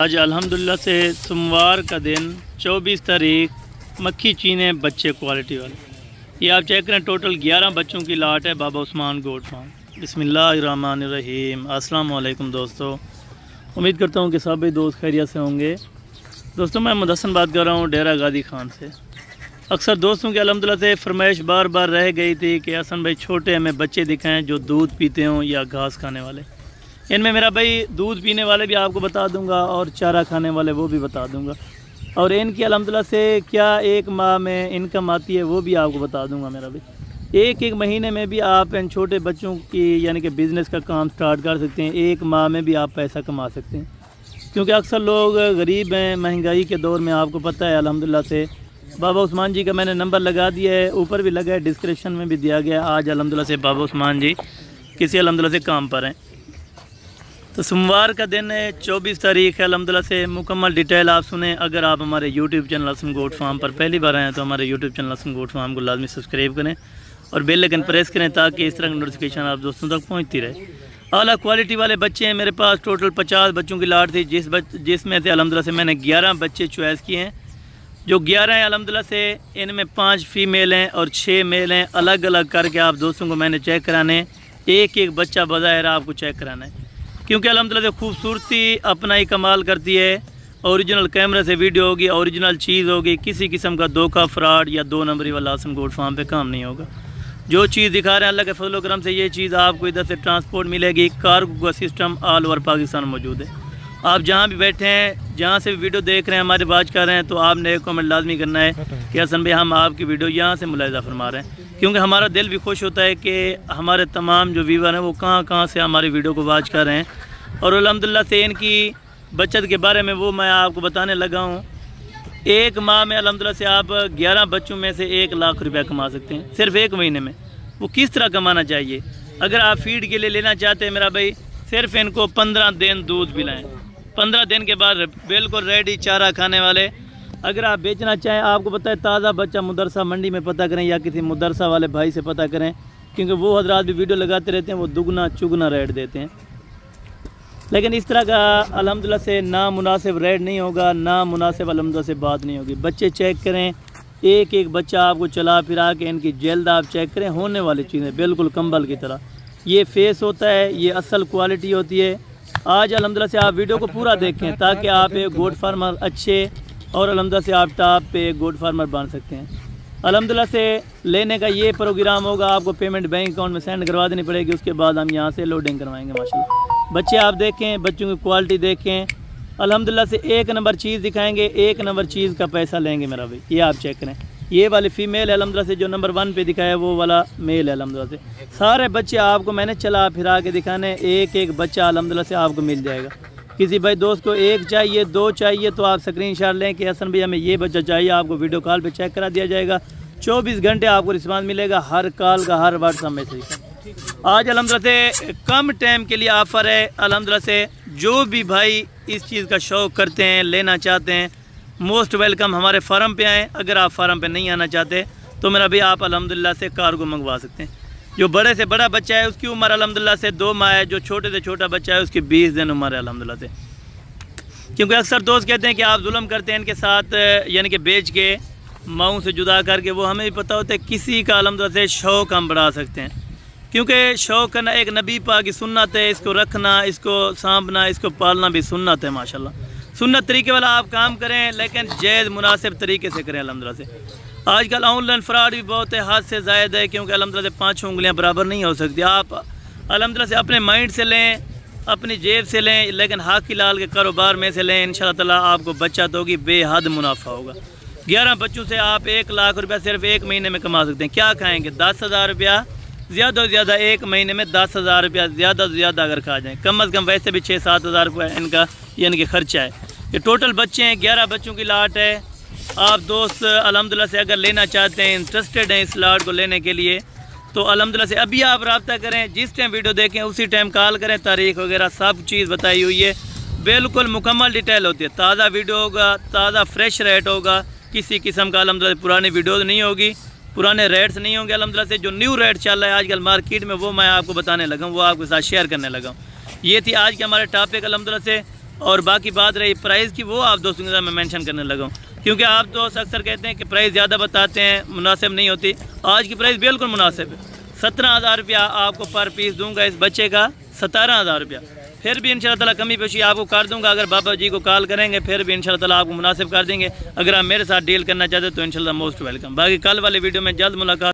आज अल्हम्दुलिल्लाह से सोमवार का दिन 24 तारीख मक्खी चीने बच्चे क्वालिटी वाले। ये आप चेक करें, टोटल 11 बच्चों की लाट है बाबा उस्मान गोट फार्म। बिस्मिल्लाहिर्रहमानिर्रहीम। अस्सलाम वालेकुम दोस्तों, उम्मीद करता हूँ कि सभी दोस्त खैरियत से होंगे। दोस्तों मैं मुदस्सन बात कर रहा हूँ डेरा गादी खान से। अक्सर दोस्तों की अल्हम्दुलिल्लाह से फरमाइश बार बार रह गई थी कि हसन भाई छोटे हमें बच्चे दिखाएँ जो दूध पीते हों या घास खाने वाले। इनमें मेरा भाई दूध पीने वाले भी आपको बता दूंगा और चारा खाने वाले वो भी बता दूंगा, और इनकी अल्हम्दुलिल्लाह से क्या एक माह में इनकम आती है वो भी आपको बता दूंगा। मेरा भाई एक महीने में भी आप इन छोटे बच्चों की यानी कि बिज़नेस का काम स्टार्ट कर सकते हैं। एक माह में भी आप पैसा कमा सकते हैं, क्योंकि अक्सर लोग गरीब हैं। महंगाई के दौर में आपको पता है अल्हम्दुलिल्लाह से बाबा उस्मान जी का मैंने नंबर लगा दिया है, ऊपर भी लगा है, डिस्क्रिप्शन में भी दिया गया है। आज अल्हम्दुलिल्लाह से बाबा उस्मान जी किसी अल्हम्दुलिल्लाह से काम पर हैं। तो सोमवार का दिन है, 24 तारीख है। अल्हम्दुलिल्लाह से मुकम्मल डिटेल आप सुने। अगर आप हमारे YouTube channel Hasan goat farm पर पहली बार आए हैं तो हमारे YouTube channel Hasan goat farm को लाजमी सब्सक्राइब करें और बेल आइकन प्रेस करें ताकि इस तरह की नोटिफिकेशन आप दोस्तों तक पहुंचती रहे। आला क्वालिटी वाले बच्चे हैं मेरे पास। टोटल 50 बच्चों की लाट थी, जिसमें से अल्हम्दुलिल्लाह से मैंने 11 बच्चे चॉइस किए हैं। जो 11 हैं अल्हम्दुलिल्लाह से इनमें 5 फीमेल हैं और 6 मेल हैं। अलग अलग करके आप दोस्तों को मैंने चेक कराने, एक एक बच्चा बज़ाहिर आपको चेक कराना है, क्योंकि अल्हम्दुलिल्लाह से खूबसूरती अपना ही कमाल करती है। ओरिजिनल कैमरे से वीडियो होगी, ओरिजिनल चीज़ होगी, किसी किस्म का धोखा फ्रॉड या 2 नंबरी वाला हसन गोट फार्म पे काम नहीं होगा। जो चीज़ दिखा रहे हैं अल्लाह के फजल करम से ये चीज़ आपको इधर से ट्रांसपोर्ट मिलेगी। कार्गो का सिस्टम ऑल ओवर पाकिस्तान मौजूद है। आप जहाँ भी बैठे हैं, जहाँ से भी वीडियो देख रहे हैं, हमारे वाच कर रहे हैं, तो आपने एक कमेंट लाजमी करना है कि हसन भाई हम आपकी वीडियो यहाँ से मुलाहिज़ा फरमा रहे हैं, क्योंकि हमारा दिल भी खुश होता है कि हमारे तमाम जो व्यूवर हैं वो कहाँ कहाँ से हमारी वीडियो को वाच कर रहे हैं। और अल्हम्दुलिल्लाह से इनकी बचत के बारे में वो मैं आपको बताने लगा हूँ। एक माह में अल्हम्दुलिल्लाह से आप 11 बच्चों में से 1 लाख रुपया कमा सकते हैं सिर्फ एक महीने में। वो किस तरह कमाना चाहिए? अगर आप फीड के लिए लेना चाहते हैं मेरा भाई, सिर्फ इनको 15 दिन दूध पिलाएँ। 15 दिन के बाद बिल्कुल रेडी चारा खाने वाले। अगर आप बेचना चाहें, आपको पता है ताज़ा बच्चा मुदरसा मंडी में पता करें या किसी मुदरसा वाले भाई से पता करें, क्योंकि वो हजरात भी वीडियो लगाते रहते हैं, वो दुगना चुगना रेट देते हैं। लेकिन इस तरह का अल्हम्दुलिल्लाह से ना मुनासिब रेट नहीं होगा, ना मुनासिब अल्हम्दुलिल्लाह से बात नहीं होगी। बच्चे चेक करें, एक एक बच्चा आपको चला फिरा के इनकी जल्द आप चेक करें, होने वाली चीज़ें बिल्कुल कंबल की तरह। ये फेस होता है, ये असल क्वालिटी होती है। आज अल्हम्दुलिल्लाह से आप वीडियो को पूरा देखें ताकि आप एक गोट फार्मर अच्छे और अल्हम्दुलिल्लाह से आप टॉप पे एक गोट फार्मर बन सकते हैं। अल्हम्दुलिल्लाह से लेने का ये प्रोग्राम होगा, आपको पेमेंट बैंक अकाउंट में सेंड करवा देनी पड़ेगी, उसके बाद हम यहाँ से लोडिंग करवाएंगे। माशाल्लाह बच्चे आप देखें, बच्चों की क्वालिटी देखें। अल्हम्दुलिल्लाह से एक नंबर चीज़ दिखाएंगे, एक नंबर चीज़ का पैसा लेंगे मेरा भाई। ये आप चेक करें, ये वाली फ़ीमेल है अल्हम्दुलिल्लाह से, जो नंबर 1 पे दिखाया वो वाला मेल है अल्हम्दुलिल्लाह से। सारे बच्चे आपको मैंने चला फिरा के दिखाने, एक एक बच्चा अल्हम्दुलिल्लाह से आपको मिल जाएगा। किसी भाई दोस्त को 1 चाहिए, 2 चाहिए तो आप स्क्रीनशॉट लें कि हसन भाई हमें ये बच्चा चाहिए, आपको वीडियो कॉल पे चेक करा दिया जाएगा। 24 घंटे आपको रिस्पांस मिलेगा, हर कॉल का, हर व्हाट्सएप मैसेज का। आज अल्हम्दुलिल्लाह से कम टाइम के लिए ऑफ़र है। अल्हम्दुलिल्लाह से जो भी भाई इस चीज़ का शौक़ करते हैं, लेना चाहते हैं, मोस्ट वेलकम हमारे फार्म पे आएँ। अगर आप फार्म पे नहीं आना चाहते तो मेरा भी आप अल्हम्दुलिल्लाह से कार्गो मंगवा सकते हैं। जो बड़े से बड़ा बच्चा है उसकी उम्र अल्हम्दुलिल्लाह से 2 माह है, जो छोटे से छोटा बच्चा है उसकी 20 दिन उम्र है अल्हम्दुलिल्लाह से। क्योंकि अक्सर दोस्त कहते हैं कि आप जुल्म करते हैं इनके साथ, यानी कि बेच के माओं से जुदा करके। वो हमें भी पता होता है किसी का अल्हम्दुलिल्लाह से शौक़ हम बढ़ा सकते हैं, क्योंकि शौक़ करना एक नबी पाक की सुन्नत है। इसको रखना, इसको सांभना, इसको पालना भी सुन्नत है। माशाल्लाह सुन्नत तरीके वाला आप काम करें, लेकिन जैज़ मुनासिब तरीके से करें अल्हम्दुलिल्लाह से। आजकल ऑनलाइन फ्रॉड भी बहुत है, हद से ज़ायद है, क्योंकि अल्हम्दुलिल्लाह से 5 उंगलियां बराबर नहीं हो सकती। आप अल्हम्दुलिल्लाह से अपने माइंड से लें, अपनी जेब से लें, लेकिन हक़ लाल के कारोबार में से लें। इंशाअल्लाह ताला आपको बचत होगी, बेहद मुनाफा होगा। 11 बच्चों से आप 1 लाख रुपया सिर्फ एक महीने में कमा सकते हैं। क्या खाएँगे? 10,000 रुपया ज़्यादा से ज़्यादा एक महीने में 10,000 रुपया ज़्यादा से ज़्यादा अगर खा जाएँ, कम अज़ कम वैसे भी 6-7 हज़ार रुपया इनका यानी कि ख़र्चा है। ये टोटल बच्चे हैं, 11 बच्चों की लाट है। आप दोस्त अल्हम्दुलिल्लाह से अगर लेना चाहते हैं, इंटरेस्टेड हैं इस लाट को लेने के लिए, तो अल्हम्दुलिल्लाह से अभी आप रब्ता करें। जिस टाइम वीडियो देखें उसी टाइम कॉल करें। तारीख़ वगैरह सब चीज़ बताई हुई है, बिल्कुल मुकम्मल डिटेल होती है। ताज़ा वीडियो होगा, ताज़ा फ्रेश रेट होगा, किसी किस्म का अल्हम्दुलिल्लाह पुरानी वीडियोज़ नहीं होगी, पुराने रेट्स नहीं होंगे। अल्हम्दुलिल्लाह से जो न्यू रेट चल रहा है आजकल मार्केट में वो मैं आपको बताने लगा हूँ, वो आपके साथ शेयर करने लगा हूँ। ये थी आज के हमारे टॉपिक। अल्हम्दुलिल्लाह से और बाकी बात रही प्राइस की, वो आप दोस्तों के साथ मैं मेंशन करने लगा हूँ, क्योंकि आप दोस्त अक्सर कहते हैं कि प्राइस ज़्यादा बताते हैं, मुनासिब नहीं होती। आज की प्राइस बिल्कुल मुनासिब है। 17,000 रुपया आपको पर पीस दूंगा इस बच्चे का, 17,000 रुपया। फिर भी इंशाल्लाह ताला कमी पेशी आपको कर दूंगा। अगर बाबा जी को कॉल करेंगे फिर भी इंशाल्लाह ताला आपको मुनासिब कर देंगे। अगर आप मेरे साथ डील करना चाहते हो तो इंशाल्लाह मोस्ट वेलकम। बाकी कल वाले वीडियो में जल्द मुलाकात।